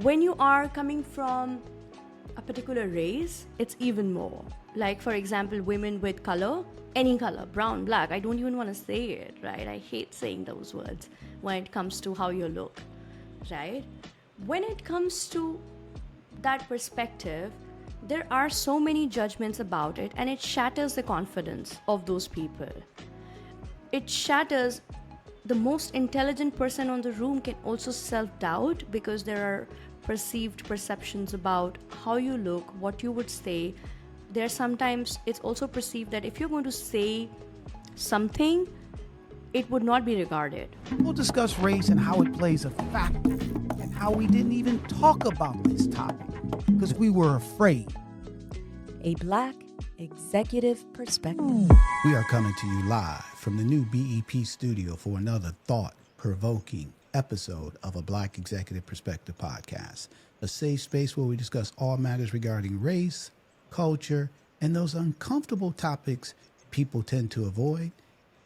When you are coming from a particular race, it's even more. Like, for example, women with color, any color, brown, black, I don't even want to say it, right? I hate saying those words when it comes to how you look, right? When it comes to that perspective, there are so many judgments about it, and it shatters the confidence of those people. It shatters. The most intelligent person on the room can also self-doubt because there are perceived perceptions about how you look, what you would say. There sometimes it's also perceived that if you're going to say something, it would not be regarded. We'll discuss race and how it plays a factor and how we didn't even talk about this topic because we were afraid. A Black Executive Perspective. We are coming to you live from the new BEP studio for another thought-provoking episode of a Black Executive Perspective podcast, a safe space where we discuss all matters regarding race, culture, and those uncomfortable topics people tend to avoid.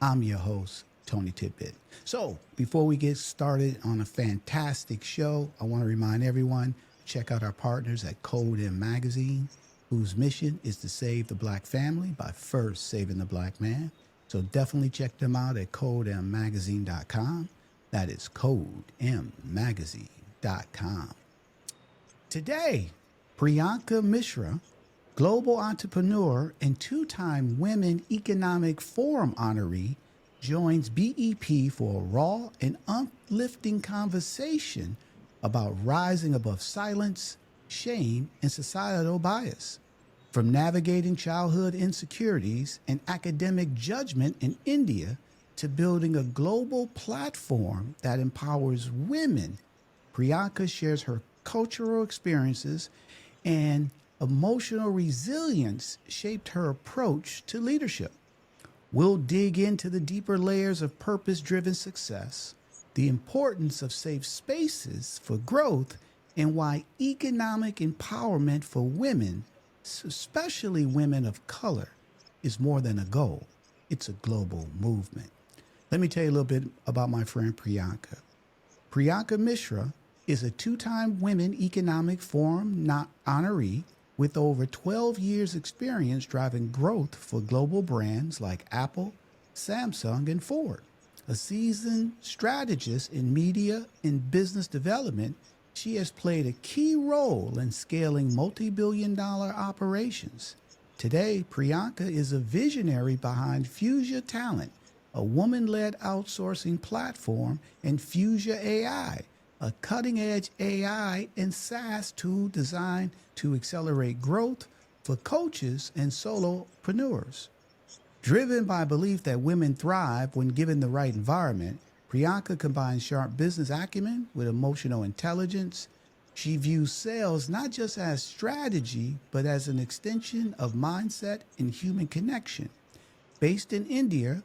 I'm your host, Tony Tidbit. So before we get started on a fantastic show, I want to remind everyone, check out our partners at Code M Magazine, whose mission is to save the Black family by first saving the Black man. So definitely check them out at codemmagazine.com. That is codemmagazine.com. Today, Priyanka Mishra, global entrepreneur and two-time Women Economic Forum honoree, joins BEP for a raw and uplifting conversation about rising above silence, shame, and societal bias. From navigating childhood insecurities and academic judgment in India to building a global platform that empowers women, Priyanka shares her cultural experiences and emotional resilience shaped her approach to leadership. We'll dig into the deeper layers of purpose-driven success, the importance of safe spaces for growth, and why economic empowerment for women, especially women of color, is more than a goal. It's a global movement. Let me tell you a little bit about my friend Priyanka. Priyanka Mishra is a two-time Women Economic Forum honoree with over 12 years experience driving growth for global brands like Apple, Samsung, and Ford. A seasoned strategist in media and business development, she has played a key role in scaling multi-billion-dollar operations. Today, Priyanka is a visionary behind Fuzia Talent, a woman-led outsourcing platform, and Fuzia AI, a cutting-edge AI and SaaS tool designed to accelerate growth for coaches and solopreneurs. Driven by belief that women thrive when given the right environment, Priyanka combines sharp business acumen with emotional intelligence. She views sales not just as strategy, but as an extension of mindset and human connection. Based in India,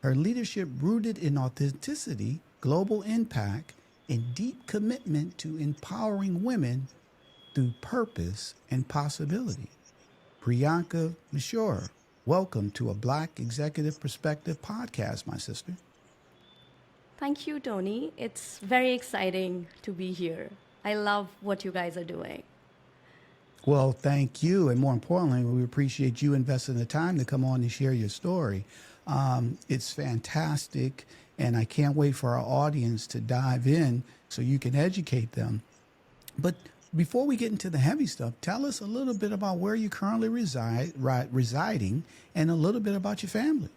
her leadership rooted in authenticity, global impact, and deep commitment to empowering women through purpose and possibility. Priyanka Mishra, welcome to a Black Executive Perspective podcast, my sister. Thank you, Tony. It's very exciting to be here. I love what you guys are doing. Well, thank you. And more importantly, we appreciate you investing the time to come on and share your story. It's fantastic. And I can't wait for our audience to dive in so you can educate them. But before we get into the heavy stuff, tell us a little bit about where you currently residing and a little bit about your family.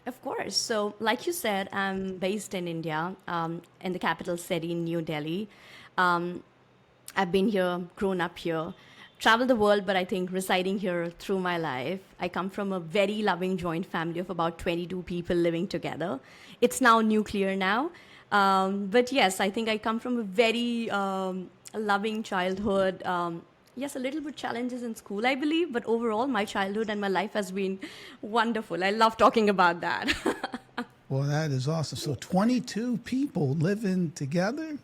Of course. So, like you said, I'm based in India, in the capital city, New Delhi. I've been here, grown up here, traveled the world, but I think residing here through my life. I come from a very loving joint family of about 22 people living together. It's now nuclear now. But yes, I think I come from a very loving childhood. Yes, a little bit challenges in school, I believe, but overall, my childhood and my life has been wonderful. I love talking about that. Well, that is awesome. So 22 people living together?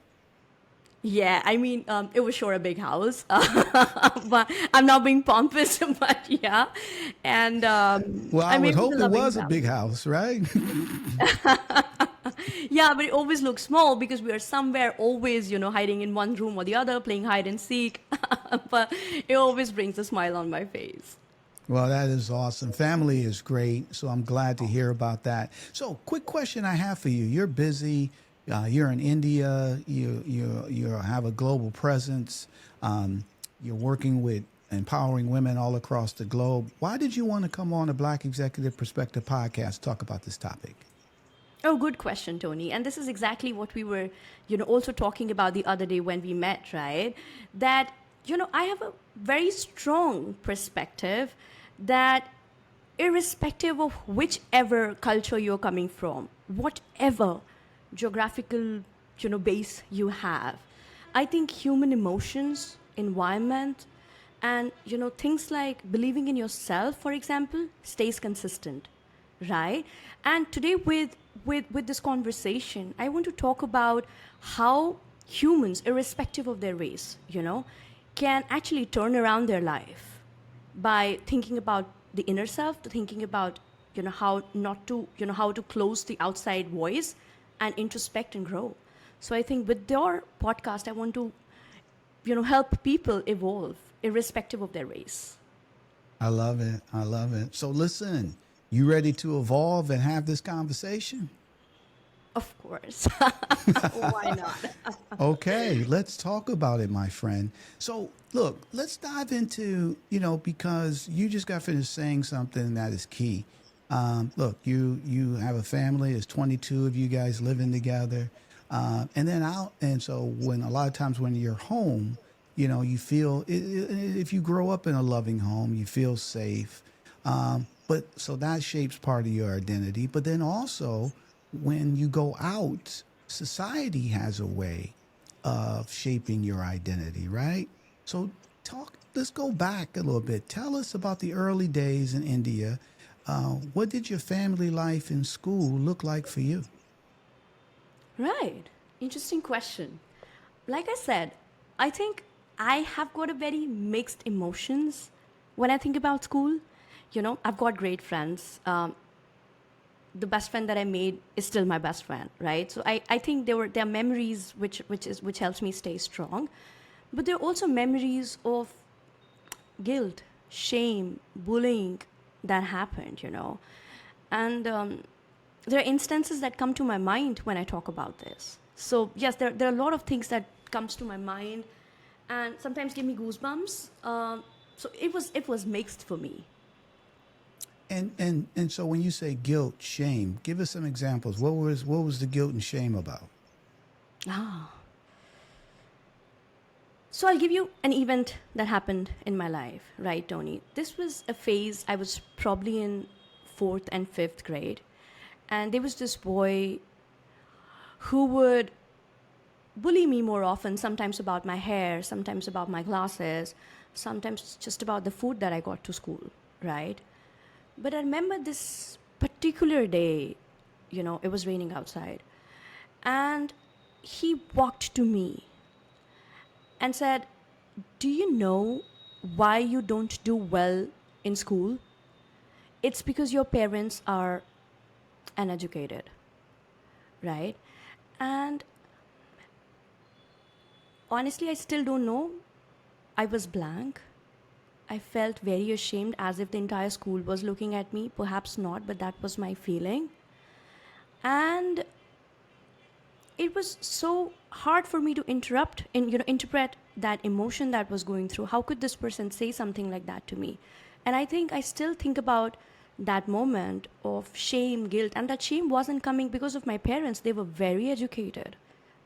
Yeah, I mean, it was sure a big house, but I'm not being pompous, but yeah. And Well, I would hope it was a house. big house, right? Yeah, but it always looks small because we are somewhere always, hiding in one room or the other, playing hide and seek. But it always brings a smile on my face. Well, that is awesome. Family is great, so I'm glad to hear about that. So, quick question I have for you: you're busy. You're in India. You have a global presence. You're working with empowering women all across the globe. Why did you want to come on the Black Executive Perspective podcast to talk about this topic? Oh, good question, Tony. And this is exactly what we were, also talking about the other day when we met, right? That, I have a very strong perspective that irrespective of whichever culture you're coming from, whatever geographical, base you have, I think human emotions, environment, and, things like believing in yourself, for example, stays consistent, right? And today with this conversation, I want to talk about how humans, irrespective of their race, can actually turn around their life by thinking about the inner self, to thinking about how not to how to close the outside voice and introspect and grow. So I think with your podcast, I want to help people evolve irrespective of their race. I love it. I love it. So, listen, you ready to evolve and have this conversation? Of course. Why not? Okay, let's talk about it, my friend. So, look, let's dive into, because you just got finished saying something that is key. Look, you have a family. There's 22 of you guys living together, and so when a lot of times when you're home, you feel if you grow up in a loving home, you feel safe. But so that shapes part of your identity. But then also, when you go out, society has a way of shaping your identity, right? So let's go back a little bit. Tell us about the early days in India. What did your family life in school look like for you? Right. Interesting question. Like I said, I think I have got a very mixed emotions when I think about school. I've got great friends. The best friend that I made is still my best friend, right? So I think there are memories which helps me stay strong. But there are also memories of guilt, shame, bullying that happened, And there are instances that come to my mind when I talk about this. So yes, there are a lot of things that comes to my mind and sometimes give me goosebumps. So it was mixed for me. And so when you say guilt, shame, give us some examples. What was the guilt and shame about? Ah. So I'll give you an event that happened in my life, right, Tony? This was a phase I was probably in fourth and fifth grade. And there was this boy who would bully me more often, sometimes about my hair, sometimes about my glasses, sometimes just about the food that I got to school, right? But I remember this particular day, it was raining outside. And he walked to me and said, "Do you know why you don't do well in school? It's because your parents are uneducated, right?" And honestly, I still don't know. I was blank. I felt very ashamed, as if the entire school was looking at me. Perhaps not, but that was my feeling. And it was so hard for me to interpret that emotion that was going through. How could this person say something like that to me? And I think I still think about that moment of shame, guilt, and that shame wasn't coming because of my parents. They were very educated,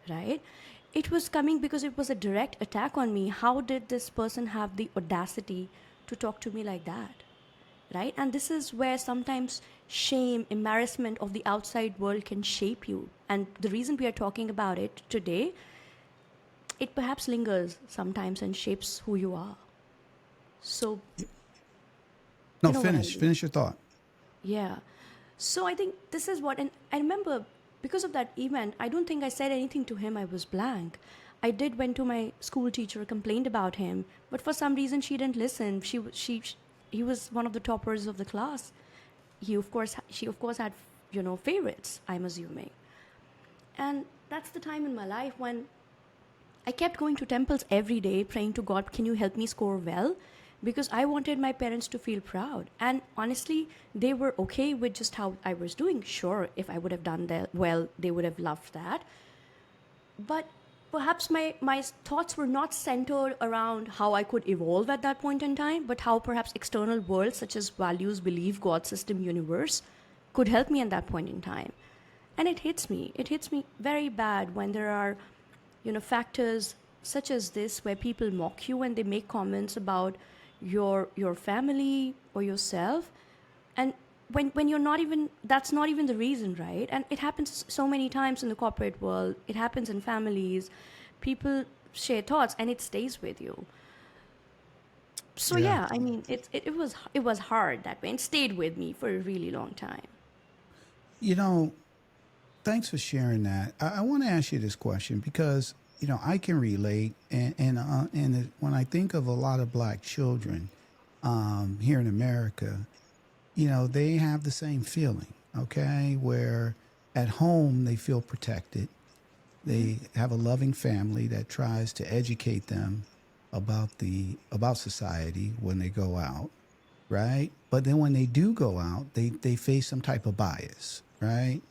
right? It was coming because it was a direct attack on me. How did this person have the audacity to talk to me like that? Right? And this is where sometimes shame, embarrassment of the outside world can shape you. And the reason we are talking about it today, it perhaps lingers sometimes and shapes who you are. So, No, you know what I finish. mean? Finish your thought. Yeah. So I think this is what, and I remember because of that event, I don't think I said anything to him. I was blank. I did went to my school teacher, complained about him, but for some reason she didn't listen. He was one of the toppers of the class. She of course had, favorites, I'm assuming. And that's the time in my life when I kept going to temples every day, praying to God, can you help me score well? Because I wanted my parents to feel proud. And honestly, they were okay with just how I was doing. Sure, if I would have done that well, they would have loved that. But perhaps my thoughts were not centered around how I could evolve at that point in time, but how perhaps external worlds such as values, belief, God, system, universe could help me at that point in time. And it hits me. It hits me very bad when there are, factors such as this where people mock you and they make comments about your family or yourself, and when you're not even, that's not even the reason, right? And it happens so many times in the corporate world. It happens in families. People share thoughts and it stays with you. So Yeah. yeah, I mean, it was hard that way and stayed with me for a really long time. You know, thanks for sharing that. I want to ask you this question because I can relate, and when I think of a lot of black children here in America, they have the same feeling. Okay, where at home they feel protected, they have a loving family that tries to educate them about society when they go out, right? But then when they do go out, they face some type of bias, right?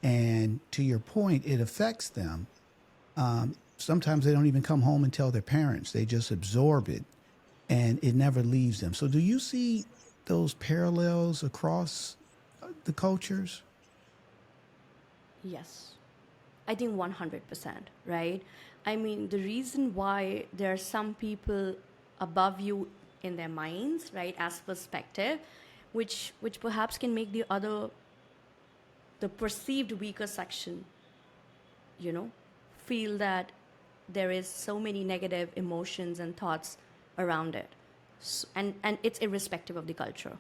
And to your point, it affects them. Sometimes they don't even come home and tell their parents. They just absorb it and it never leaves them. So do you see those parallels across the cultures? Yes. I think 100%, right? I mean, the reason why there are some people above you in their minds, right, as perspective, which perhaps can make the perceived weaker section, you know, feel that there is so many negative emotions and thoughts around it. And it's irrespective of the culture.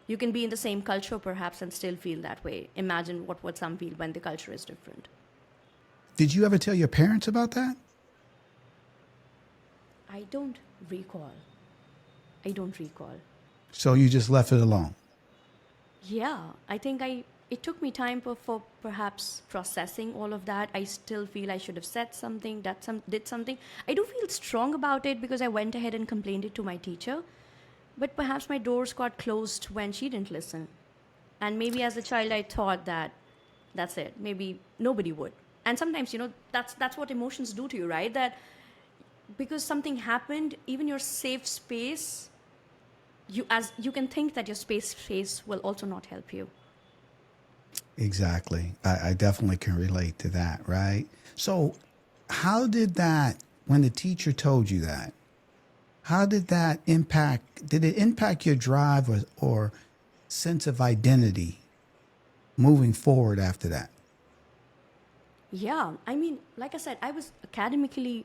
You can be in the same culture perhaps and still feel that way. Imagine what would some feel when the culture is different. Did you ever tell your parents about that? I don't recall. I don't recall. So you just left it alone? Yeah, I think it took me time for perhaps processing all of that. I still feel I should have said something, did something. I do feel strong about it because I went ahead and complained it to my teacher. But perhaps my doors got closed when she didn't listen. And maybe as a child I thought that that's it. Maybe nobody would. And sometimes, that's what emotions do to you, right? That because something happened, even your safe space, you can think that your space will also not help you. Exactly. I definitely can relate to that, right? So, how did that, when the teacher told you that, how did that did it impact your drive or sense of identity moving forward after that? Yeah, I mean, like I said, I was academically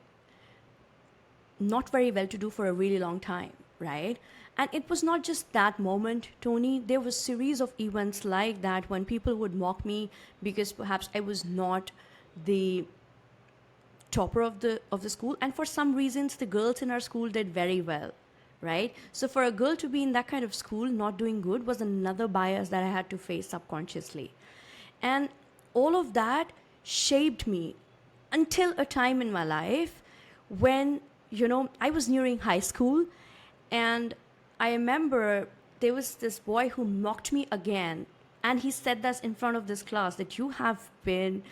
not very well to do for a really long time, right? And it was not just that moment, Tony. There was series of events like that when people would mock me because perhaps I was not the topper of the school, and for some reasons the girls in our school did very well, right? So for a girl to be in that kind of school not doing good was another bias that I had to face subconsciously. And all of that shaped me until a time in my life when, I was nearing high school, and I remember there was this boy who mocked me again, and he said this in front of this class, that you have been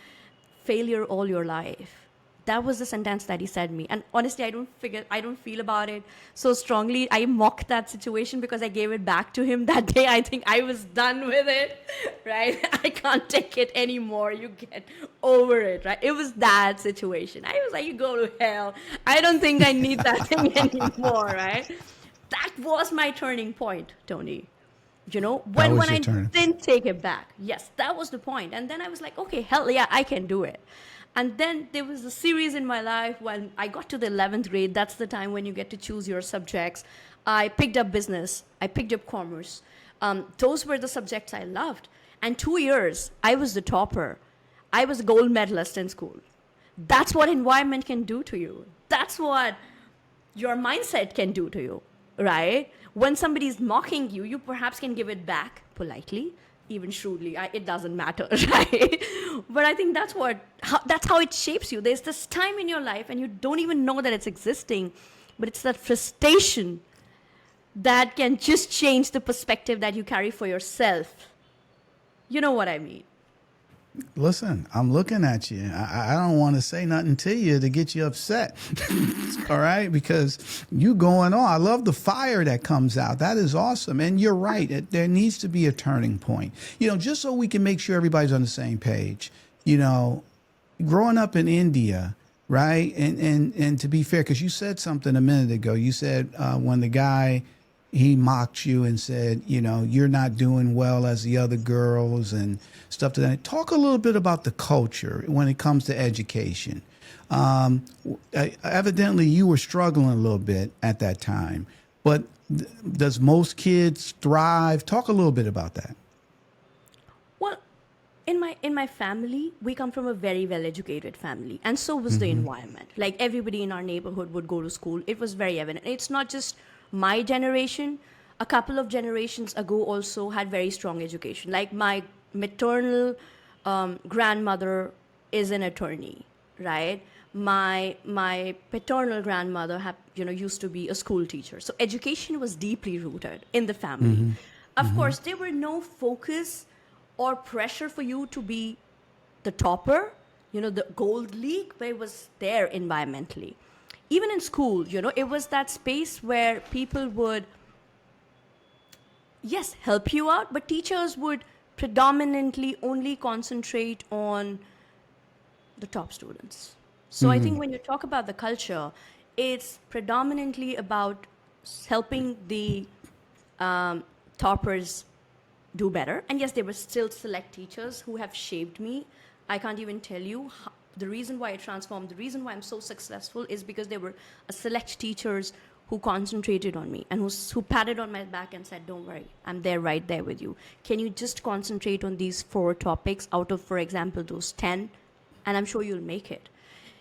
failure all your life. That was the sentence that he said me. And honestly, I don't feel about it so strongly. I mocked that situation because I gave it back to him that day. I think I was done with it, right? I can't take it anymore. You get over it, right? It was that situation. I was like, you go to hell. I don't think I need that thing anymore, right? That was my turning point, Tony. That When was your I turn. didn't take it back. Yes, that was the point. And then I was like, okay, hell yeah, I can do it. And then there was a series in my life when I got to the 11th grade. That's the time when you get to choose your subjects. I picked up business. I picked up commerce. Those were the subjects I loved. And 2 years, I was the topper. I was a gold medalist in school. That's what environment can do to you. That's what your mindset can do to you, right? When somebody's mocking you, you perhaps can give it back politely, even shrewdly. It doesn't matter, right? But I think that's how it shapes you. There's this time in your life, and you don't even know that it's existing, but it's that frustration that can just change the perspective that you carry for yourself. You know what I mean? Listen, I'm looking at you. I don't want to say nothing to you to get you upset. All right? Because you going on. I love the fire that comes out. That is awesome. And you're right. There needs to be a turning point. Just so we can make sure everybody's on the same page. Growing up in India, right? And to be fair, because you said something a minute ago. You said when the guy, he mocked you and said, you're not doing well as the other girls and stuff to that. Talk a little bit about the culture when it comes to education. Evidently, you were struggling a little bit at that time, but does most kids thrive? Talk a little bit about that. Well, in my family, we come from a very well educated family, and so was the environment. Like everybody in our neighborhood would go to school. It was very evident. It's not just my generation. A couple of generations ago also had very strong education. Like my maternal grandmother is an attorney, right? My paternal grandmother used to be a school teacher. So education was deeply rooted in the family. Of course, there were no focus or pressure for you to be the topper, the gold league, but it was there environmentally. Even in school, it was that space where people would, yes, help you out, but teachers would predominantly only concentrate on the top students. So I think when you talk about the culture, it's predominantly about helping the toppers do better. And yes, there were still select teachers who have shaped me. I can't even tell you the reason why I transformed, the reason why I'm so successful is because there were a select teachers who concentrated on me and who patted on my back and said, don't worry, I'm there right there with you. Can you just concentrate on these 4 topics out of, for example, those 10? And I'm sure you'll make it.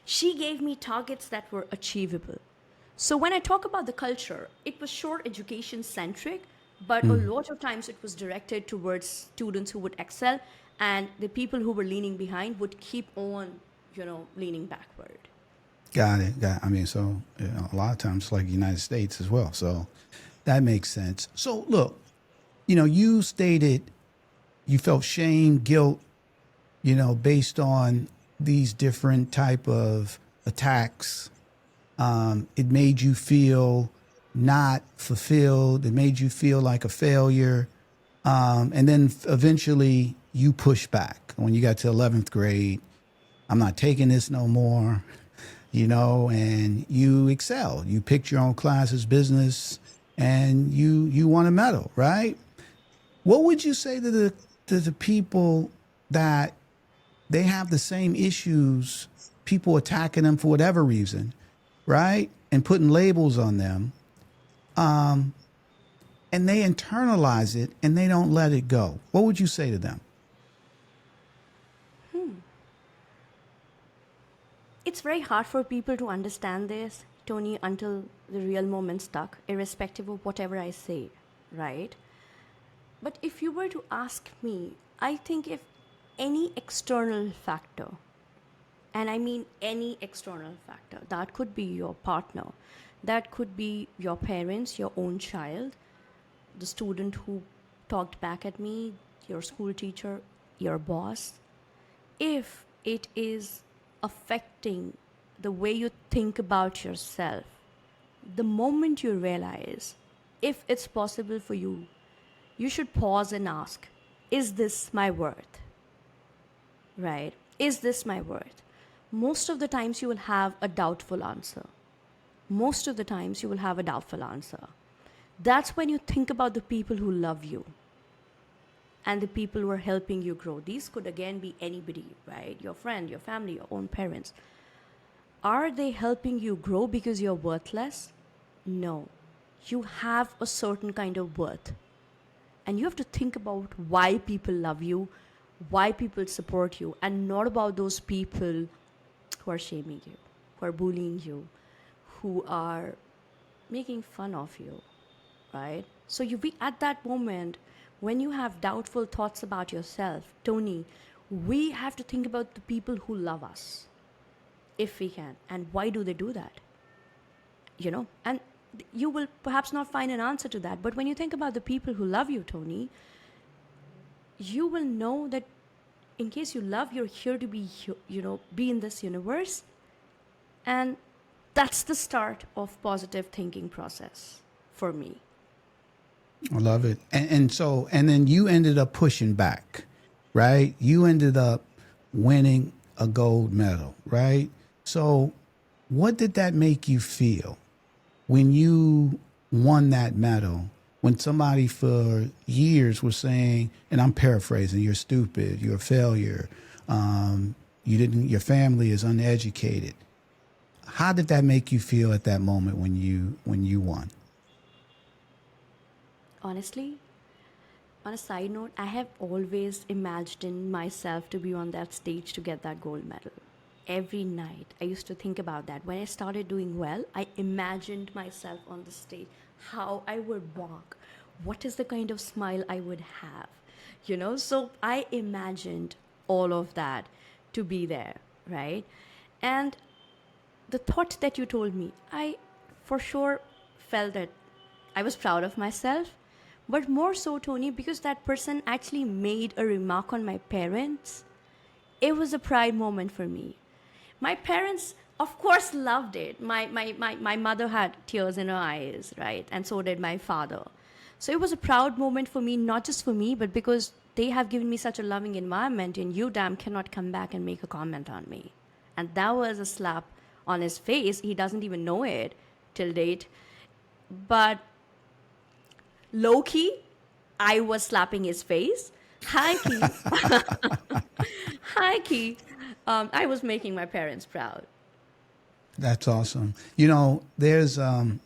She gave me targets that were achievable. So when I talk about the culture, it was sure education centric, but a lot of times it was directed towards students who would excel, and the people who were leaning behind would keep on, leaning backward. Got it. I mean, so a lot of times like the United States as well. So that makes sense. So look, you stated you felt shame, guilt, based on these different type of attacks. It made you feel not fulfilled. It made you feel like a failure. And then eventually you pushed back when you got to 11th grade. I'm not taking this no more, and you excelled. You picked your own classes, business, and you won a medal, right? What would you say to the people that they have the same issues, people attacking them for whatever reason, right? And putting labels on them, and they internalize it and they don't let it go. What would you say to them? It's very hard for people to understand this, Tony, until the real moment stuck, irrespective of whatever I say, right? But if you were to ask me, I think if any external factor, and I mean any external factor, that could be your partner, that could be your parents, your own child, the student who talked back at me, your school teacher, your boss, if it is affecting the way you think about yourself, the moment you realize if it's possible for you, you should pause and ask, is this my worth? Right? Is this my worth? Most of the times you will have a doubtful answer. Most of the times you will have a doubtful answer. That's when you think about the people who love you and the people who are helping you grow. These could again be anybody, right? Your friend, your family, your own parents. Are they helping you grow because you're worthless? No. You have a certain kind of worth. And you have to think about why people love you, why people support you, and not about those people who are shaming you, who are bullying you, who are making fun of you, right? So you be at that moment when you have doubtful thoughts about yourself, Tony, we have to think about the people who love us, if we can. And why do they do that? And you will perhaps not find an answer to that. But when you think about the people who love you, Tony, you will know that in case you love, you're here to be, be in this universe. And that's the start of positive thinking process for me. I love it. And then you ended up pushing back, right? You ended up winning a gold medal, right? So what did that make you feel when you won that medal? When somebody for years was saying, and I'm paraphrasing, you're stupid, you're a failure, your family is uneducated. How did that make you feel at that moment when you won? Honestly, on a side note, I have always imagined myself to be on that stage to get that gold medal. Every night, I used to think about that. When I started doing well, I imagined myself on the stage, how I would walk, what is the kind of smile I would have, So I imagined all of that to be there, right? And the thought that you told me, I for sure felt that I was proud of myself, but more so, Tony, because that person actually made a remark on my parents. It was a pride moment for me. My parents, of course, loved it. My mother had tears in her eyes, right? And so did my father. So it was a proud moment for me, not just for me, but because they have given me such a loving environment, and you, damn, cannot come back and make a comment on me. And that was a slap on his face. He doesn't even know it till date. But low-key, I was slapping his face. High-key, high-key, I was making my parents proud. That's awesome. There's, one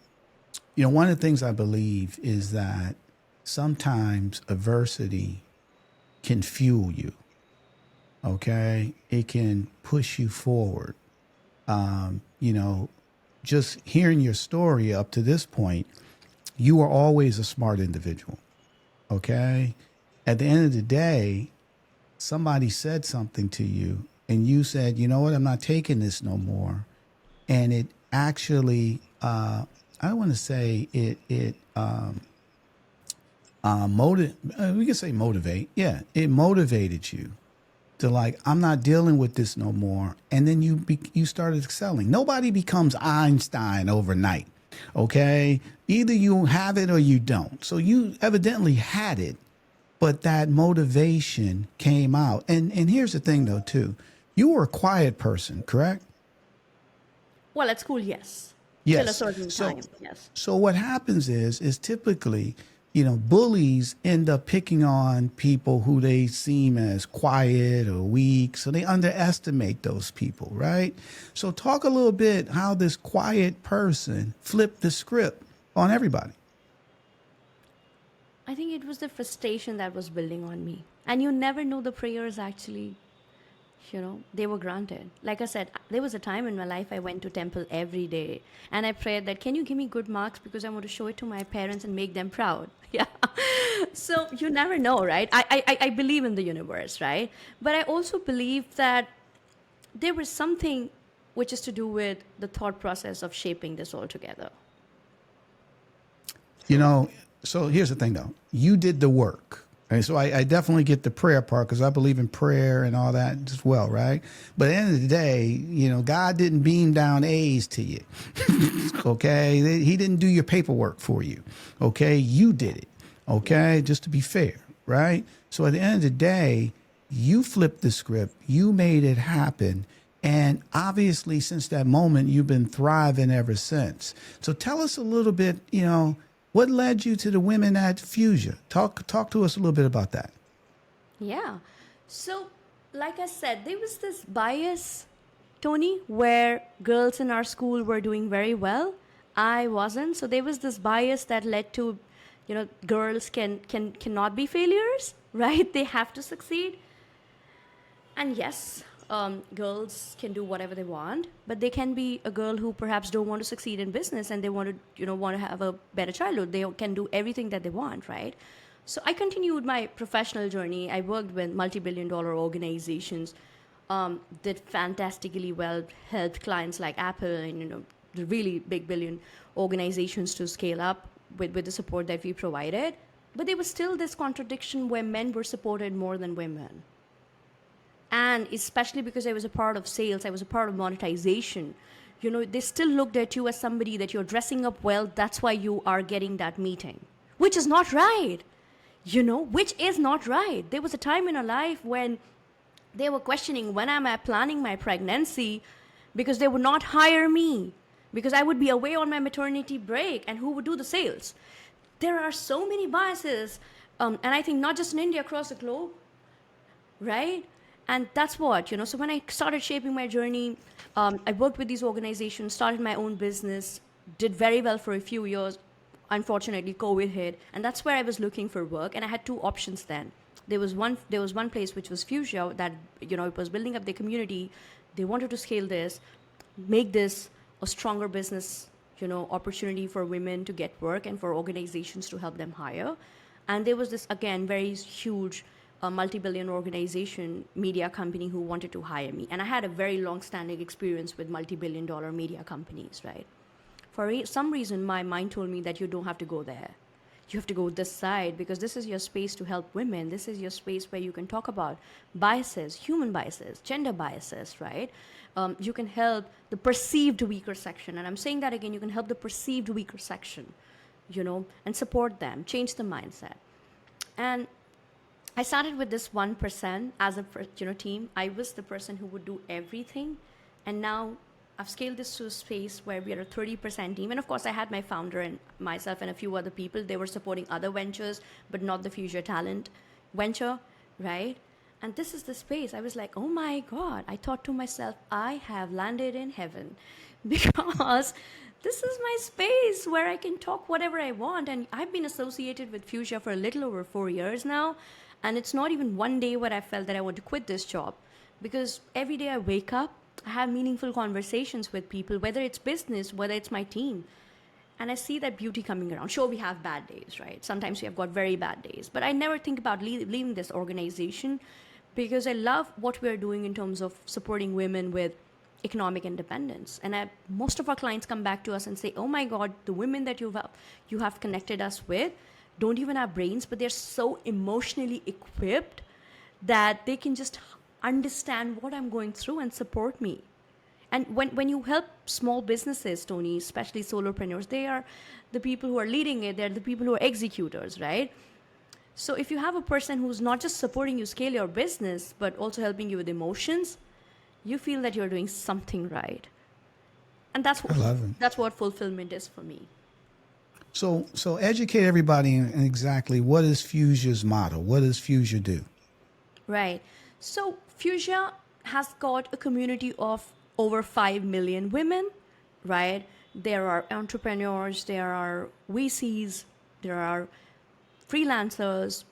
of the things I believe is that sometimes adversity can fuel you. Okay. It can push you forward. Just hearing your story up to this point, you are always a smart individual. Okay. At the end of the day, somebody said something to you and you said, you know what, I'm not taking this no more. And it actually, I don't want to say it we can say motivate. Yeah. It motivated you to I'm not dealing with this no more. And then you started excelling. Nobody becomes Einstein overnight. Okay. Either you have it or you don't. So you evidently had it, but that motivation came out. And here's the thing though, too. You were a quiet person, correct? Well, at school, yes. Yes. Till a certain time, yes. So what happens is typically, bullies end up picking on people who they seem as quiet or weak. So they underestimate those people, right? So talk a little bit how this quiet person flipped the script on everybody. I think it was the frustration that was building on me. And you never know, the prayers actually, they were granted. Like I said, there was a time in my life I went to temple every day and I prayed that, can you give me good marks because I want to show it to my parents and make them proud. Yeah. So you never know, right? I believe in the universe, right? But I also believe that there was something which is to do with the thought process of shaping this all together. So here's the thing though. You did the work. Right? So I definitely get the prayer part because I believe in prayer and all that as well, right? But at the end of the day, God didn't beam down A's to you. Okay? He didn't do your paperwork for you. Okay? You did it. Okay? Just to be fair, right? So at the end of the day, you flipped the script. You made it happen. And obviously, since that moment, you've been thriving ever since. So tell us a little bit, what led you to the women at Fuzia? Talk to us a little bit about that. Yeah. So, like I said, there was this bias, Tony, where girls in our school were doing very well. I wasn't. So there was this bias that led to, girls cannot be failures, right? They have to succeed. And yes, girls can do whatever they want, but they can be a girl who perhaps don't want to succeed in business and they want to have a better childhood. They can do everything that they want, right? So I continued my professional journey. I worked with multi-billion dollar organizations, did fantastically well, helped clients like Apple and the really big billion organizations to scale up with the support that we provided. But there was still this contradiction where men were supported more than women. And especially because I was a part of sales, I was a part of monetization. They still looked at you as somebody that you're dressing up well. That's why you are getting that meeting, which is not right. Which is not right. There was a time in our life when they were questioning when am I planning my pregnancy because they would not hire me because I would be away on my maternity break and who would do the sales. There are so many biases. And I think not just in India, across the globe, right? And that's what, so when I started shaping my journey, I worked with these organizations, started my own business, did very well for a few years. Unfortunately, COVID hit, and that's where I was looking for work. And I had two options then. There was one place which was Fuzia that, it was building up their community. They wanted to scale this, make this a stronger business, opportunity for women to get work and for organizations to help them hire. And there was this, again, very huge multi-billion organization media company who wanted to hire me. And I had a very long-standing experience with multi-billion dollar media companies, right? For some reason, my mind told me that you don't have to go there. You have to go this side because this is your space to help women. This is your space where you can talk about biases, human biases, gender biases, right? You can help the perceived weaker section. And I'm saying that again, you can help the perceived weaker section, and support them, change the mindset. And I started with this 1% as a team. I was the person who would do everything. And now I've scaled this to a space where we are a 30% team. And of course, I had my founder and myself and a few other people. They were supporting other ventures, but not the Fuzia Talent venture, right? And this is the space. I was like, oh my God. I thought to myself, I have landed in heaven because this is my space where I can talk whatever I want. And I've been associated with Fuzia for a little over 4 years now. And it's not even one day where I felt that I want to quit this job, because every day I wake up, I have meaningful conversations with people, whether it's business, whether it's my team. And I see that beauty coming around. Sure, we have bad days, right? Sometimes we have got very bad days. But I never think about leaving this organization because I love what we're doing in terms of supporting women with economic independence. And most of our clients come back to us and say, oh my God, the women that you have connected us with don't even have brains, but they're so emotionally equipped that they can just understand what I'm going through and support me. And when you help small businesses, Tony, especially solopreneurs, they are the people who are leading it. They're the people who are executors, right? So if you have a person who's not just supporting you scale your business, but also helping you with emotions, you feel that you're doing something right. And that's what fulfillment is for me. So educate everybody in exactly what is Fuzia's model. What does Fuzia do? Right. So Fuzia has got a community of over 5 million women, right? There are entrepreneurs, there are VCs, there are freelancers,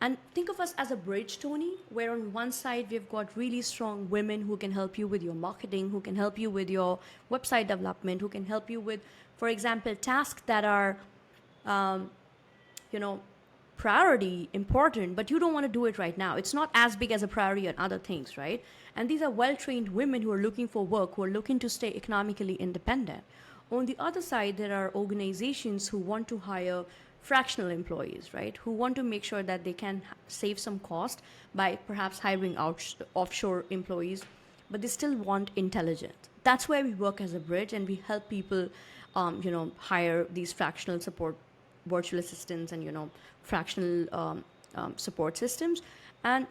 and think of us as a bridge, Tony, where on one side we've got really strong women who can help you with your marketing, who can help you with your website development, who can help you with, for example, tasks that are, priority important, but you don't want to do it right now. It's not as big as a priority on other things, right? And these are well-trained women who are looking for work, who are looking to stay economically independent. On the other side, there are organizations who want to hire fractional employees, right? Who want to make sure that they can save some cost by perhaps hiring offshore employees, but they still want intelligence. That's where we work as a bridge, and we help people, hire these fractional support virtual assistants and, fractional support systems. And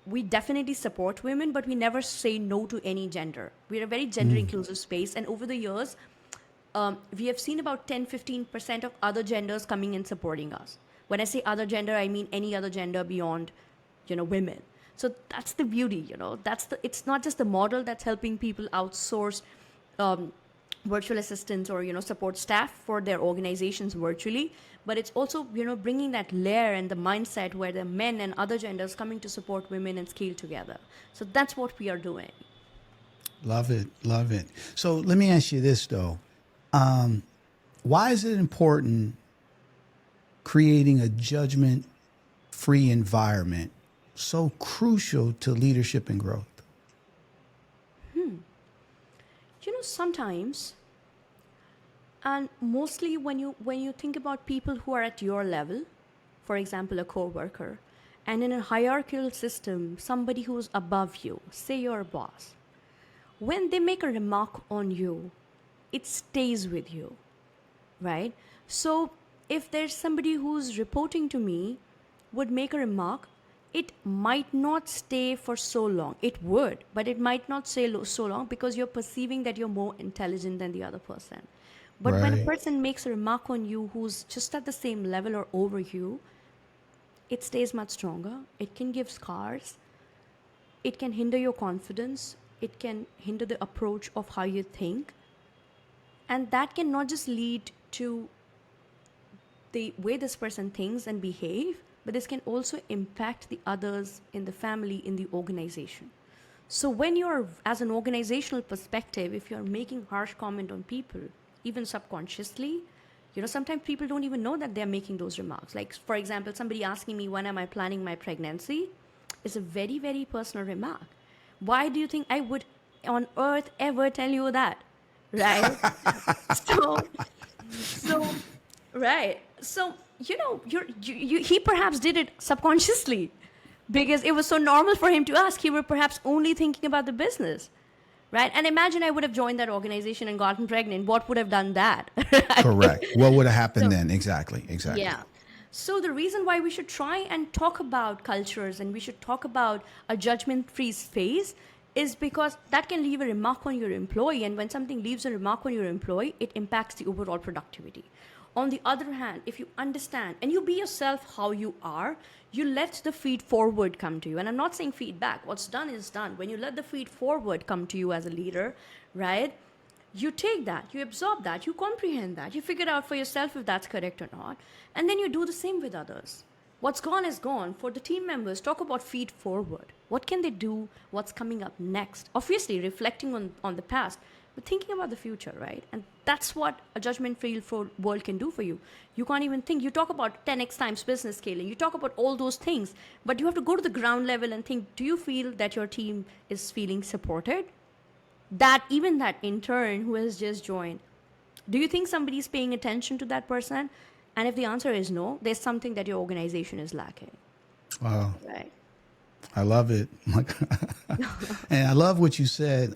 we definitely support women, but we never say no to any gender. We're a very gender inclusive space. And over the years, we have seen about 10-15% of other genders coming and supporting us. When I say other gender, I mean any other gender beyond, women. So that's the beauty, it's not just the model that's helping people outsource virtual assistants or, support staff for their organizations virtually, but it's also, bringing that layer and the mindset where the men and other genders coming to support women and scale together. So that's what we are doing. Love it. Love it. So let me ask you this, though. Why is it important creating a judgment free environment so crucial to leadership and growth? Sometimes, and mostly when you think about people who are at your level, for example, a coworker, and in a hierarchical system, somebody who's above you, say your boss, when they make a remark on you, it stays with you, right? So if there's somebody who's reporting to me would make a remark, it might not stay for so long. It would, but it might not stay so long because you're perceiving that you're more intelligent than the other person. But when a Right. person makes a remark on you who's just at the same level or over you, it stays much stronger. It can give scars. It can hinder your confidence. It can hinder the approach of how you think. And that can not just lead to the way this person thinks and behave, but this can also impact the others in the family, in the organization. So when you're, as an organizational perspective, if you're making harsh comment on people, even subconsciously, sometimes people don't even know that they're making those remarks. Like, for example, somebody asking me, when am I planning my pregnancy? Is a very, very personal remark. Why do you think I would on earth ever tell you that? Right? so, so, right. So, he perhaps did it subconsciously because it was so normal for him to ask. He were perhaps only thinking about the business, right? And imagine I would have joined that organization and gotten pregnant. What would have done that? Correct. What would have happened So, then? Exactly. Exactly. yeah. So the reason why we should try and talk about cultures and we should talk about a judgment-free space is because that can leave a remark on your employee. And when something leaves a remark on your employee, it impacts the overall productivity. On the other hand, if you understand and you be yourself how you are, you let the feed forward come to you. And I'm not saying feedback. What's done is done. When you let the feed forward come to you as a leader, right? You take that, you absorb that, you comprehend that, you figure out for yourself if that's correct or not, and then you do the same with others. What's gone is gone. For the team members, talk about feed forward. What can they do? What's coming up next? Obviously, reflecting on the past, but thinking about the future, right? And that's what a judgment-free world can do for you. You can't even think. You talk about 10x times business scaling. You talk about all those things, but you have to go to the ground level and think, do you feel that your team is feeling supported? That even that intern who has just joined, do you think somebody's paying attention to that person? And if the answer is no, there's something that your organization is lacking. Wow. Right. I love it. And I love what you said,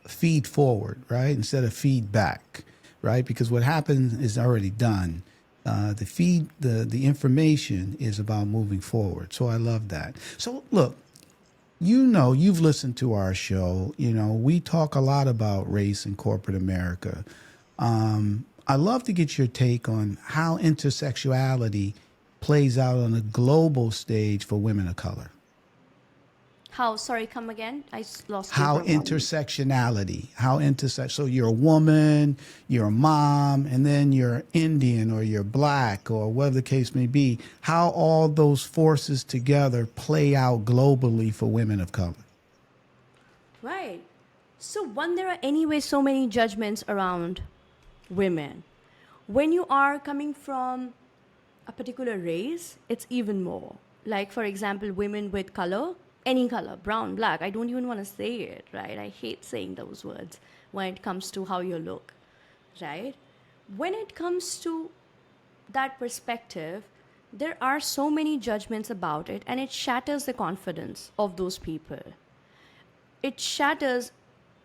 feed forward, right? Instead of feedback, right? Because what happens is already done. The information is about moving forward. So I love that. So look, you've listened to our show. We talk a lot about race in corporate America. I'd love to get your take on how intersectionality plays out on a global stage for women of color. How? Sorry, come again. Lost you How for a moment. intersectionality, so you're a woman, you're a mom, and then you're Indian or you're black or whatever the case may be, how all those forces together play out globally for women of color. Right. So one, there are anyway so many judgments around women. When you are coming from a particular race, it's even more. Like, for example, women with color, any color, brown, black, I don't even want to say it, right? I hate saying those words when it comes to how you look, right? When it comes to that perspective, there are so many judgments about it, and it shatters the confidence of those people. It shatters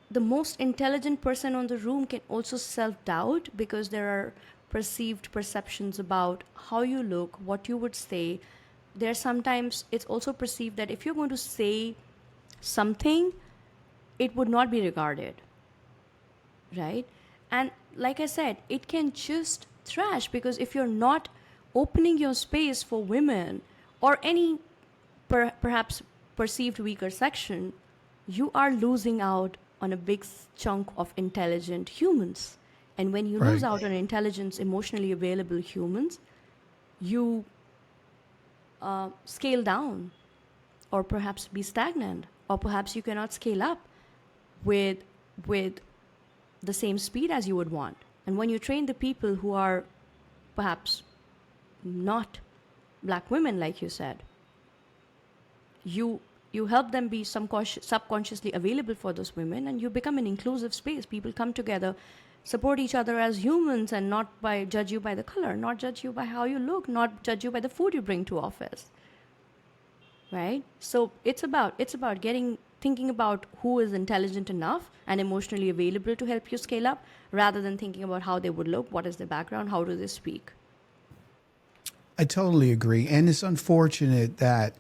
the most intelligent person on the room can also self-doubt because there are perceived perceptions about how you look, what you would say. There's sometimes it's also perceived that if you're going to say something, it would not be regarded, right? And like I said, it can just thrash because if you're not opening your space for women or any perhaps perceived weaker section, you are losing out on a big chunk of intelligent humans. And when you lose Right. out on intelligence, emotionally available humans, you scale down or perhaps be stagnant, or perhaps you cannot scale up with the same speed as you would want. And when you train the people who are perhaps not black women, like you said. You help them be subconsciously available for those women, and you become an inclusive space. People come together, support each other as humans, and not by judge you by the color, not judge you by how you look, not judge you by the food you bring to office. Right? So it's about thinking about who is intelligent enough and emotionally available to help you scale up, rather than thinking about how they would look, what is their background, how do they speak. I totally agree. And it's unfortunate that,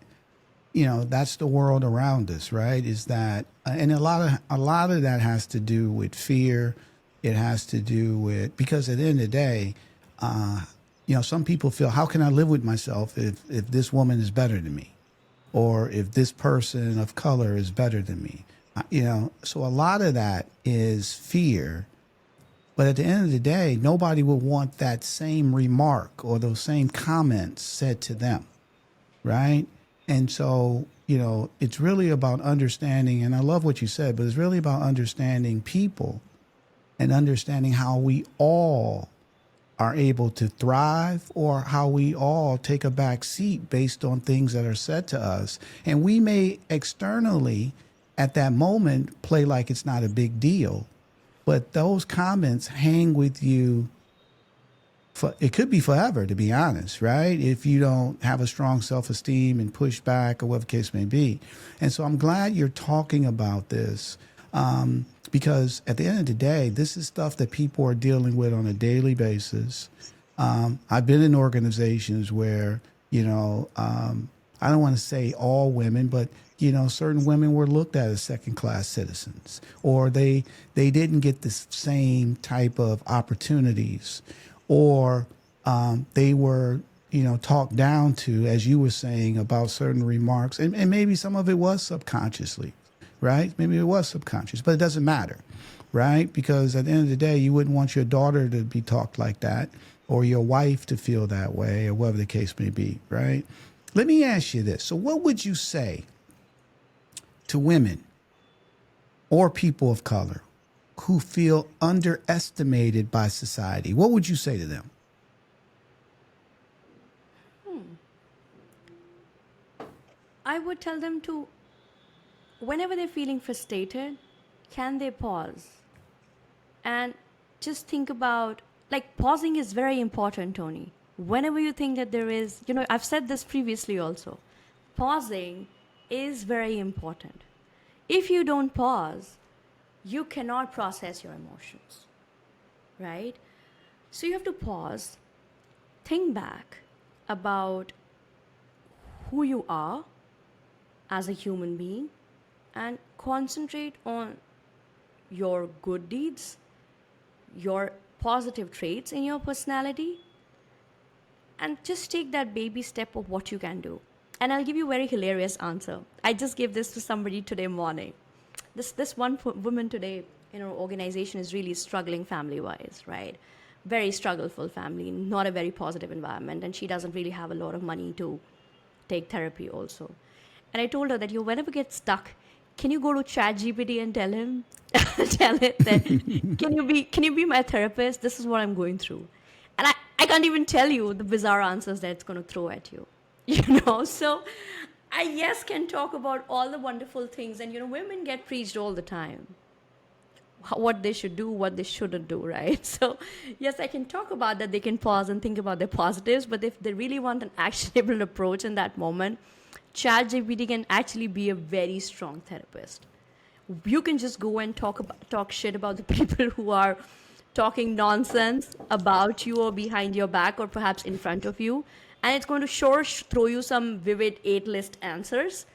that's the world around us, right? Is that, and a lot of that has to do with fear. It has to do with, because at the end of the day, some people feel, how can I live with myself if this woman is better than me? Or if this person of color is better than me? So a lot of that is fear. But at the end of the day, nobody would want that same remark or those same comments said to them, right? And so, it's really about understanding, and I love what you said, but it's really about understanding people and understanding how we all are able to thrive, or how we all take a back seat based on things that are said to us. And we may externally at that moment play like it's not a big deal, but those comments hang with you it could be forever, to be honest, right? If you don't have a strong self-esteem and push back, or whatever the case may be. And so I'm glad you're talking about this, because at the end of the day, this is stuff that people are dealing with on a daily basis. I've been in organizations where, I don't want to say all women, but certain women were looked at as second-class citizens, or they didn't get the same type of opportunities, or they were, talked down to, as you were saying, about certain remarks. And maybe some of it was subconsciously, right? Maybe it was subconscious, but it doesn't matter, right? Because at the end of the day, you wouldn't want your daughter to be talked like that, or your wife to feel that way, or whatever the case may be, right? Let me ask you this. So what would you say to women or people of color who feel underestimated by society? What would you say to them? I would tell them to, whenever they're feeling frustrated, can they pause and just think about, like, pausing is very important, Tony. Whenever you think that there is, I've said this previously also, pausing is very important. If you don't pause, you cannot process your emotions, right? So you have to pause, think back about who you are as a human being, and concentrate on your good deeds, your positive traits in your personality, and just take that baby step of what you can do. And I'll give you a very hilarious answer. I just gave this to somebody today morning. This one woman today in our organization is really struggling family-wise, right? Very struggleful family, not a very positive environment, and she doesn't really have a lot of money to take therapy also. And I told her that you whenever get stuck, can you go to ChatGPT and tell it that can you be my therapist? This is what I'm going through. And I can't even tell you the bizarre answers that it's going to throw at you. So I, yes, can talk about all the wonderful things. And, women get preached all the time. What they should do, what they shouldn't do, right? So, yes, I can talk about that. They can pause and think about their positives. But if they really want an actionable approach in that moment, ChatGPT can actually be a very strong therapist. You can just go and talk shit about the people who are talking nonsense about you or behind your back or perhaps in front of you. And it's going to throw you some vivid 8-list answers.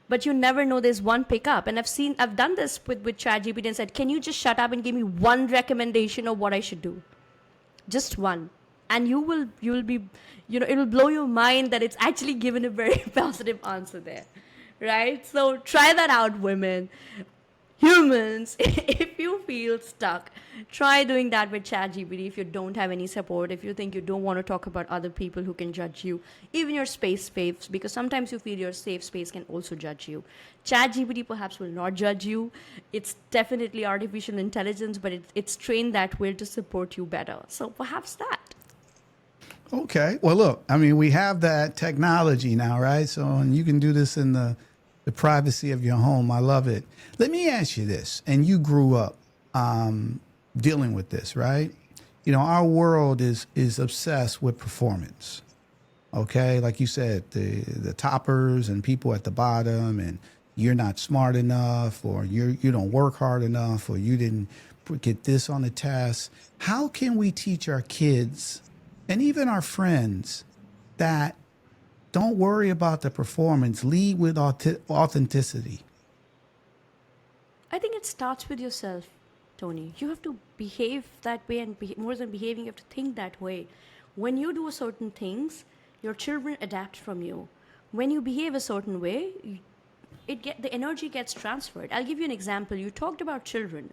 But you never know there's one pickup. And I've done this with ChatGPT and said, can you just shut up and give me one recommendation of what I should do? Just one. And you'll be, it'll blow your mind that it's actually given a very positive answer there. Right? So try that out, women. Humans, if you feel stuck, try doing that with ChatGPT. If you don't have any support, if you think you don't want to talk about other people who can judge you, even your space, because sometimes you feel your safe space can also judge you. ChatGPT perhaps will not judge you. It's definitely artificial intelligence, but it's trained that way to support you better. So perhaps that. Okay. Well, look, I mean, we have that technology now, right? So, and you can do this in the privacy of your home. I love it. Let me ask you this. And you grew up dealing with this, right? You know, our world is obsessed with performance. Okay, like you said, the toppers and people at the bottom, and you're not smart enough, or you don't work hard enough, or you didn't get this on the test. How can we teach our kids and even our friends that don't worry about the performance, lead with authenticity? I think it starts with yourself, Tony. You have to behave that way, and more than behaving, you have to think that way. When you do certain things, your children adapt from you. When you behave a certain way, the energy gets transferred. I'll give you an example. You talked about children.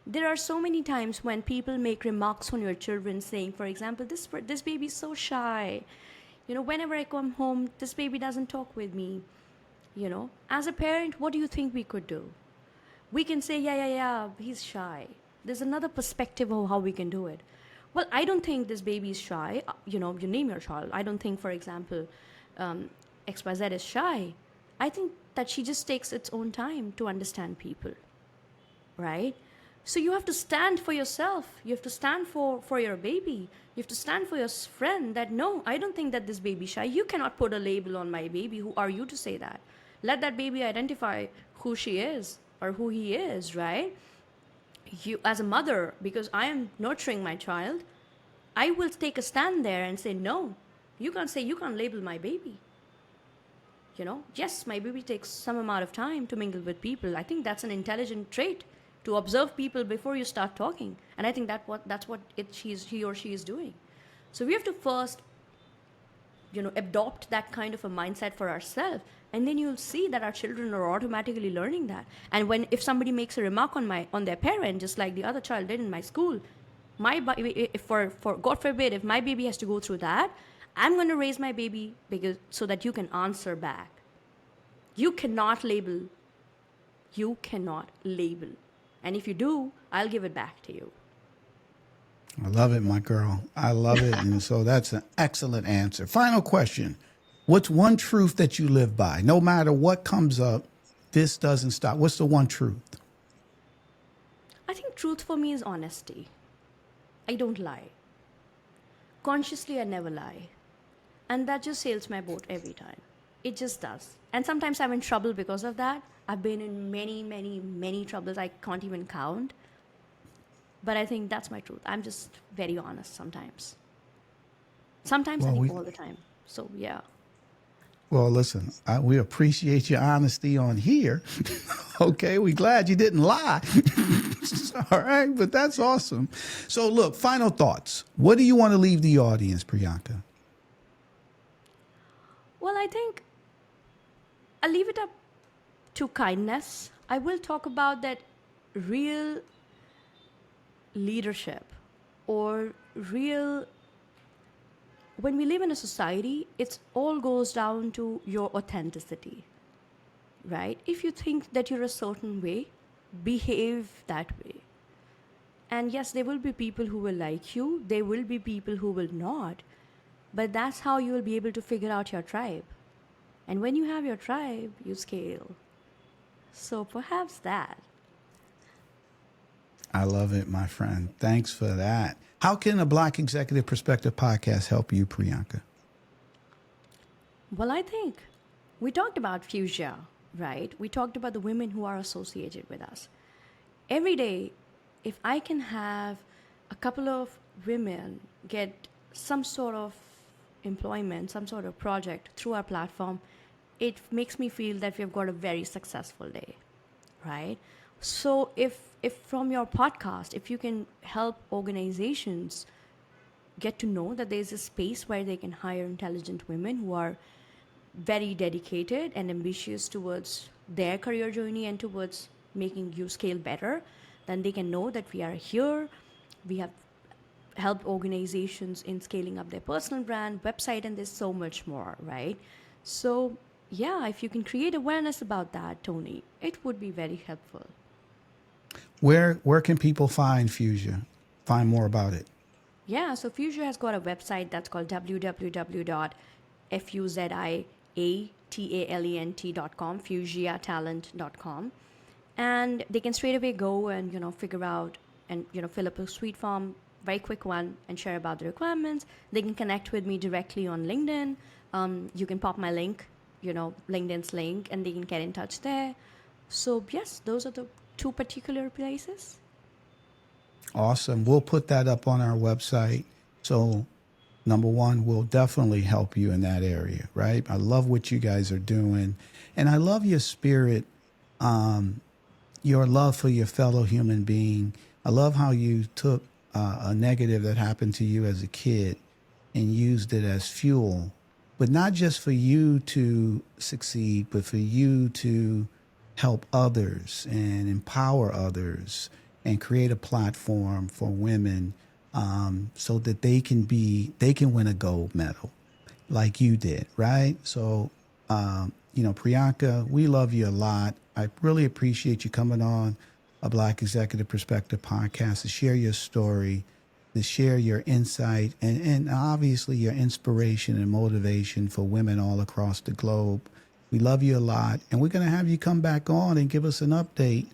There are so many times when people make remarks on your children, saying, for example, this baby's so shy. You know, whenever I come home, this baby doesn't talk with me. You know, as a parent, what do you think we could do? We can say, yeah, he's shy. There's another perspective of how we can do it. Well, I don't think this baby is shy. You know, you name your child. I don't think, for example, XYZ is shy. I think that she just takes its own time to understand people, right? So you have to stand for yourself. You have to stand for your baby. You have to stand for your friend that, no, I don't think that this baby is shy. You cannot put a label on my baby. Who are you to say that? Let that baby identify who she is or who he is, right? You, as a mother, because I am nurturing my child, I will take a stand there and say, no, you can't label my baby. You know, yes, my baby takes some amount of time to mingle with people. I think that's an intelligent trait, to observe people before you start talking. And I think that's what he or she is doing. So we have to first, you know, adopt that kind of a mindset for ourselves, and then you'll see that our children are automatically learning that. And if somebody makes a remark on their parent, just like the other child did in my school, if for God forbid, if my baby has to go through that, I'm going to raise my baby so that you can answer back. You cannot label. And if you do, I'll give it back to you. I love it, my girl. I love it. And so that's an excellent answer. Final question. What's one truth that you live by? No matter what comes up, this doesn't stop. What's the one truth? I think truth for me is honesty. I don't lie. Consciously, I never lie. And that just sails my boat every time. It just does. And sometimes I'm in trouble because of that. I've been in many, many, many troubles I can't even count. But I think that's my truth. I'm just very honest sometimes. Sometimes, I think all the time. So, yeah. Well, listen, we appreciate your honesty on here. Okay, we're glad you didn't lie. All right, but that's awesome. So, look, final thoughts. What do you want to leave the audience, Priyanka? Well, I think I'll leave it up to kindness. I will talk about that real leadership or real. When we live in a society, it all goes down to your authenticity, right? If you think that you're a certain way, behave that way. And yes, there will be people who will like you, there will be people who will not, but that's how you will be able to figure out your tribe. And when you have your tribe, you scale. So perhaps that. I love it, my friend. Thanks for that. How can a Black Executive Perspective podcast help you, Priyanka? Well, I think we talked about Fuzia, right? We talked about the women who are associated with us. Every day, if I can have a couple of women get some sort of employment, some sort of project through our platform, it makes me feel that we've got a very successful day, right? So if from your podcast, if you can help organizations get to know that there's a space where they can hire intelligent women who are very dedicated and ambitious towards their career journey and towards making you scale better, then they can know that we are here. We have helped organizations in scaling up their personal brand, website, and there's so much more, right? So yeah, if you can create awareness about that, Tony, it would be very helpful. Where can people find Fuzia? Find more about it? Yeah, so Fuzia has got a website that's called www.fuziatalent.com, fuziatalent.com. And they can straight away go and, figure out and, fill up a sweet form, very quick one, and share about the requirements. They can connect with me directly on LinkedIn. You can pop my link, LinkedIn's link, and they can get in touch there. So, yes, those are the two particular places. Awesome. We'll put that up on our website. So, number one, we'll definitely help you in that area, right? I love what you guys are doing. And I love your spirit, your love for your fellow human being. I love how you took a negative that happened to you as a kid and used it as fuel, but not just for you to succeed, but for you to help others and empower others and create a platform for women, so that they can win a gold medal like you did, right? So, Priyanka, we love you a lot. I really appreciate you coming on a Black Executive Perspective podcast to share your story, to share your insight, and obviously your inspiration and motivation for women all across the globe. We love you a lot, and we're going to have you come back on and give us an update,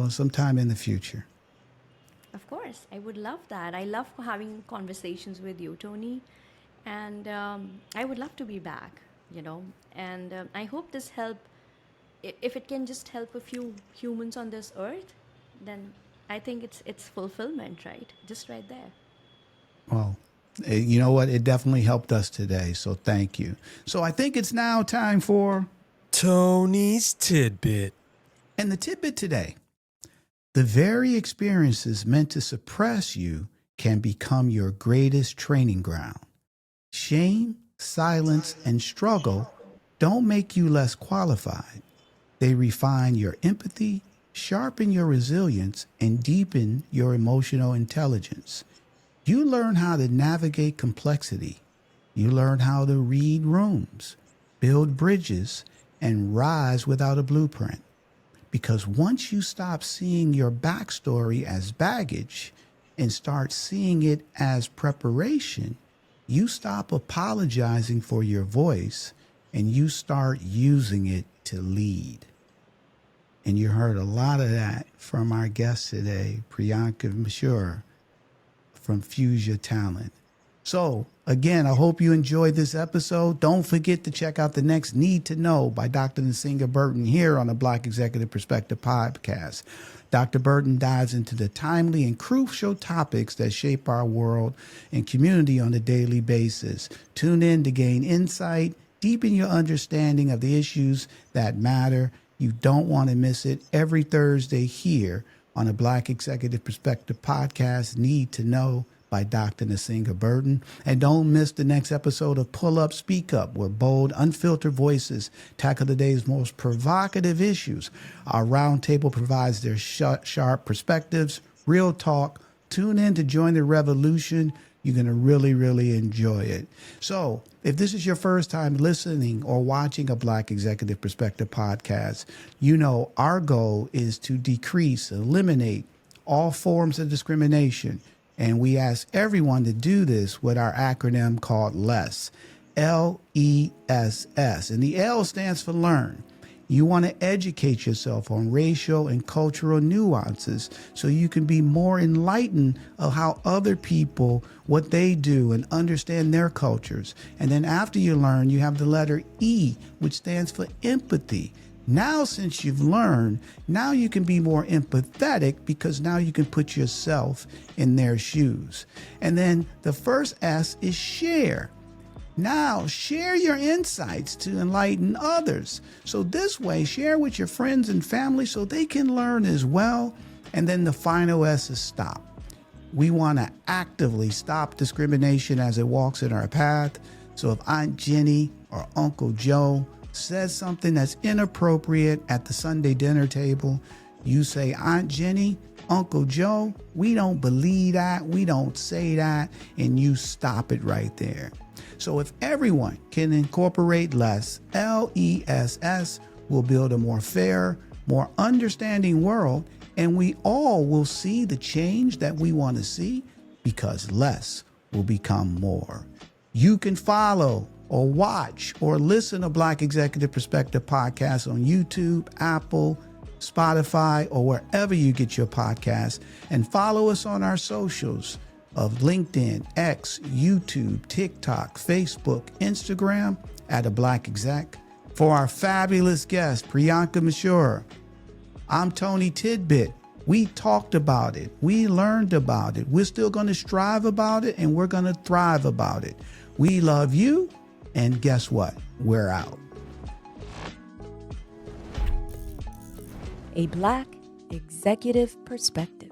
sometime in the future. Of course, I would love that. I love having conversations with you, Tony, and I would love to be back. And I hope this help. If it can just help a few humans on this earth, then I think it's fulfillment, right? Just right there. Well, you know what? It definitely helped us today, so thank you. So I think it's now time for Tony's Tidbit. And the tidbit today. The very experiences meant to suppress you can become your greatest training ground. Shame, silence, and struggle don't make you less qualified. They refine your empathy, sharpen your resilience, and deepen your emotional intelligence. You learn how to navigate complexity. You learn how to read rooms, build bridges, and rise without a blueprint. Because once you stop seeing your backstory as baggage and start seeing it as preparation, you stop apologizing for your voice and you start using it to lead. And you heard a lot of that from our guest today, Priyanka Mishra from Fuzia Talent. So, again, I hope you enjoyed this episode. Don't forget to check out the next Need to Know by Dr. Nsinga Burton here on the Black Executive Perspective podcast. Dr. Burton dives into the timely and crucial topics that shape our world and community on a daily basis. Tune in to gain insight, deepen your understanding of the issues that matter. You don't want to miss it every Thursday here on the Black Executive Perspective podcast, Need to Know by Dr. Nsinga Burton. And don't miss the next episode of Pull Up, Speak Up, where bold, unfiltered voices tackle the day's most provocative issues. Our roundtable provides their sharp perspectives, real talk. Tune in to join the revolution. You're going to really, really enjoy it. So if this is your first time listening or watching a Black Executive Perspective podcast, our goal is to decrease, eliminate all forms of discrimination. And we ask everyone to do this with our acronym called LESS, LESS. And the L stands for learn. You want to educate yourself on racial and cultural nuances so you can be more enlightened of how other people, what they do, and understand their cultures. And then after you learn, you have the letter E, which stands for empathy. Now, since you've learned, now you can be more empathetic because now you can put yourself in their shoes. And then the first S is share. Now, share your insights to enlighten others. So this way, share with your friends and family so they can learn as well. And then the final S is stop. We want to actively stop discrimination as it walks in our path. So if Aunt Jenny or Uncle Joe says something that's inappropriate at the Sunday dinner table, you say, Aunt Jenny, Uncle Joe, we don't believe that, we don't say that, and you stop it right there. So if everyone can incorporate less, LESS, we'll build a more fair, more understanding world, and we all will see the change that we want to see. because less will become more. You can follow or watch or listen to Black Executive Perspective podcast on YouTube, Apple, Spotify, or wherever you get your podcasts, and follow us on our socials of LinkedIn, X, YouTube, TikTok, Facebook, Instagram at A Black Exec. For our fabulous guest, Priyanka Mishra, I'm Tony Tidbit. We talked about it. We learned about it. We're still going to strive about it, and we're going to thrive about it. We love you, and guess what? We're out. A Black Executive Perspective.